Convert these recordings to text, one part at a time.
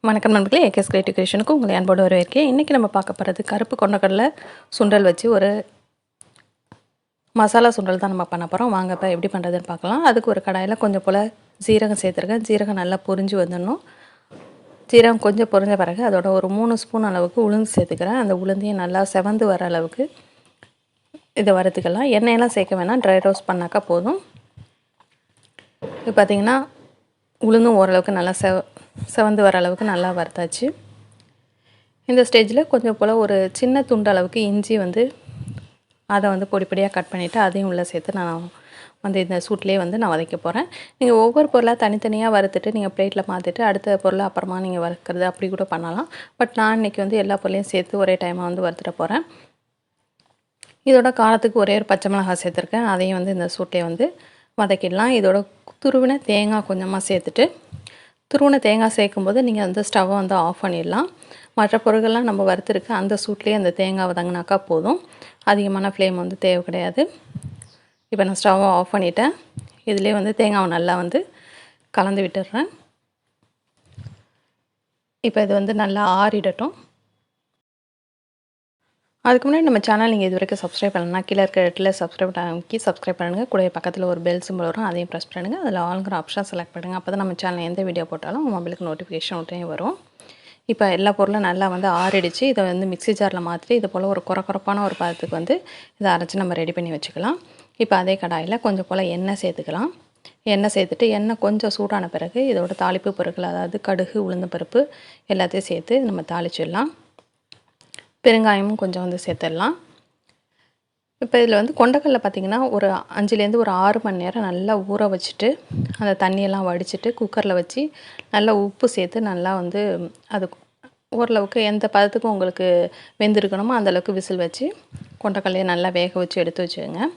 வணக்கம் நண்பர்களே, AKS creative கிரியேஷனுக்கு உங்களை அன்போடு வரவேற்கிறேன். இன்றைக்கி நம்ம பார்க்க போகிறது கருப்பு கொண்டக்கடலை சுண்டல் வச்சு ஒரு மசாலா சுண்டல் தான் நம்ம பண்ண போகிறோம். வாங்க இப்போ எப்படி பண்ணுறதுன்னு பார்க்கலாம். அதுக்கு ஒரு கடாயில் கொஞ்சம் போல் ஜீரகம் சேர்த்துருக்கேன். ஜீரகம் நல்லா பொரிஞ்சு வந்துடணும். ஜீரகம் கொஞ்சம் பொரிஞ்ச பிறகு அதோட ஒரு 3 ஸ்பூன் அளவுக்கு உளுந்து சேர்த்துக்கிறேன். அந்த உளுந்தையும் நல்லா செவந்து வர அளவுக்கு இதை வறுத்துக்கலாம். எண்ணெயெல்லாம் சேர்க்க வேணாம், ட்ரை ரோஸ்ட் பண்ணாக்கா போதும். இப்போ பார்த்திங்கன்னா உளுந்தும் ஓரளவுக்கு நல்லா செவந்து வர அளவுக்கு நல்லா வறுத்தாச்சு. இந்த ஸ்டேஜில் கொஞ்சம் போல் ஒரு சின்ன துண்டு அளவுக்கு இஞ்சி அதை பொடி பொடியாக கட் பண்ணிவிட்டு அதையும் உள்ளே சேர்த்து நான் இந்த சூட்லேயே நான் வதக்க போகிறேன். நீங்கள் ஒவ்வொரு பொருளாக தனித்தனியாக வறுத்துட்டு நீங்கள் பிளேட்டில் மாற்றிட்டு அடுத்த பொருளை அப்புறமா நீங்கள் வறுக்கிறது அப்படி கூட பண்ணலாம். பட் நான் இன்றைக்கி எல்லா பொருளையும் சேர்த்து ஒரே டைமாக வறுத்துட போகிறேன். இதோட காரத்துக்கு ஒரே ஒரு பச்சை மிளகாய் சேர்த்துருக்கேன். அதையும் இந்த சூட்லேயே வதக்கிடலாம். இதோட துருவின தேங்காய் கொஞ்சமாக சேர்த்துட்டு, துருவின தேங்காய் சேர்க்கும்போது நீங்கள் ஸ்டவ்வை ஆஃப் பண்ணிடலாம். மற்ற பொருட்கள்லாம் நம்ம வறுத்துருக்கு அந்த சூட்லேயே அந்த தேங்காய் வதங்கினாக்கா போதும். அதிகமான ஃப்ளேம் தேவை கிடையாது. இப்போ நான் ஸ்டவ்வை ஆஃப் பண்ணிவிட்டேன். இதிலே தேங்காவை நல்லா கலந்து விட்டுடுறேன். இப்போ இது நல்லா ஆறிடட்டும். அதுக்கு முன்னாடி நம்ம சேனல் நீங்கள் இது வரைக்கும் சப்ஸ்கிரைப் பண்ணலன்னா கீழே இருக்கிற இடத்துல சப்ஸ்கிரைப் பண்ணுங்கள். கூட பக்கத்தில் ஒரு பெல் சிம்பிள் வரும், அதையும் ப்ரெஸ் பண்ணுங்கள். அதில் ஆளுங்கிற ஆப்ஷன் செலக்ட் பண்ணுங்கள். அப்போ தான் நம்ம சேனல் எந்த வீடியோ போட்டாலும் மொபைலுக்கு நோட்டிஃபிகேஷன் உடனே வரும். இப்போ எல்லா பொருளும் நல்லா ஆறிடுச்சு. இதை மிக்ஸி ஜாரில் மாற்றி இது போல் ஒரு குறப்பான ஒரு பதத்துக்கு இதை அரைச்சி நம்ம ரெடி பண்ணி வச்சுக்கலாம். இப்போ அதே கடாயில் கொஞ்சம் போல் எண்ணெய் சேர்த்துக்கலாம். எண்ணெய் சேர்த்துட்டு எண்ணெய் கொஞ்சம் சூடான பிறகு இதோட தாளிப்பு பொருட்கள், அதாவது கடுகு, உளுந்து பருப்பு எல்லாத்தையும் சேர்த்து நம்ம தாளிச்சிடலாம். பெருங்காயமும் கொஞ்சம் சேர்த்துடலாம். இப்போ இதில் கொண்டக்கடலை பார்த்திங்கன்னா ஒரு 5லேருந்து ஒரு 6 மணி நேரம் நல்லா ஊற வச்சுட்டு அந்த தண்ணியெல்லாம் வடிச்சிட்டு குக்கரில் வச்சு நல்லா உப்பு சேர்த்து நல்லா அது ஓரளவுக்கு எந்த பதத்துக்கும் உங்களுக்கு வெந்திருக்கணுமோ அந்தளவுக்கு விசில் வச்சு கொண்டக்கடலையை நல்லா வேக வச்சு எடுத்து வச்சுக்கோங்க.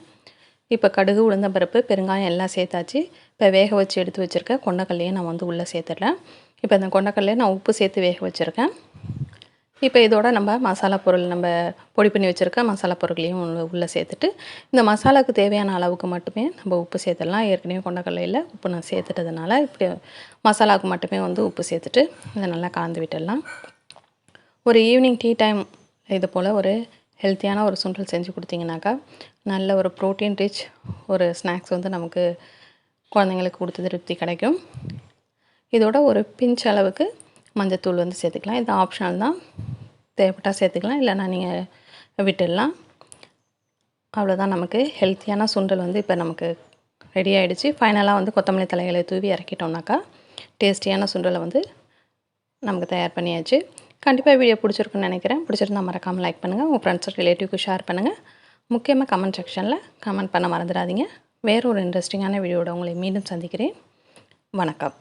இப்போ கடுகு, உளுந்தம்பருப்பு, பெருங்காயம் எல்லாம் சேர்த்தாச்சு. இப்போ வேக வச்சு எடுத்து வச்சுருக்கேன் கொண்டக்கடலையை நான் உள்ளே சேர்த்துடுறேன். இப்போ இந்த கொண்டக்கடலையை நான் உப்பு சேர்த்து வேக வச்சுருக்கேன். இப்போ இதோட நம்ம மசாலா பொருள், நம்ம பொடி பண்ணி வச்சுருக்க மசாலா பொருட்களையும் உள்ளே சேர்த்துட்டு இந்த மசாலாவுக்கு தேவையான அளவுக்கு மட்டுமே நம்ம உப்பு சேர்த்துடலாம். ஏற்கனவே கொண்டக்கடலையில் உப்பு நான் சேர்த்துட்டதுனால இப்படி மசாலாவுக்கு மட்டுமே உப்பு சேர்த்துட்டு இதை நல்லா கலந்து விட்டுடலாம். ஒரு ஈவினிங் டீ டைம் இது போல் ஒரு ஹெல்த்தியான ஒரு சுண்டல் செஞ்சு கொடுத்தீங்கன்னாக்கா நல்ல ஒரு ப்ரோட்டீன் ரிச் ஒரு ஸ்நாக்ஸ் நமக்கு குழந்தைங்களுக்கு கொடுத்து திருப்தி கிடைக்கும். இதோட ஒரு பிஞ்ச் அளவுக்கு மஞ்சத்தூள் சேர்த்துக்கலாம். இது ஆப்ஷனல் தான், தேவைப்பட்டால் சேர்த்துக்கலாம், இல்லைனா நீங்கள் விட்டுடலாம். அவ்வளோதான், நமக்கு ஹெல்த்தியான சுண்டல் இப்போ நமக்கு ரெடி ஆகிடுச்சு. ஃபைனலாக கொத்தமல்லி தலைகளை தூவி இறக்கிட்டோம்னாக்கா டேஸ்டியான சுண்டலை நமக்கு தயார் பண்ணியாச்சு. கண்டிப்பாக வீடியோ பிடிச்சிருக்குன்னு நினைக்கிறேன். பிடிச்சிருந்தா மறக்காமல் லைக் பண்ணுங்கள், உங்கள் ஃப்ரெண்ட்ஸ் ரிலேட்டிவ்க்கு ஷேர் பண்ணுங்கள். முக்கியமாக கமெண்ட் செக்ஷனில் கமெண்ட் பண்ண மறந்துடாதீங்க. வேறு ஒரு இன்ட்ரெஸ்டிங்கான வீடியோட உங்களை மீண்டும் சந்திக்கிறேன். வணக்கம்.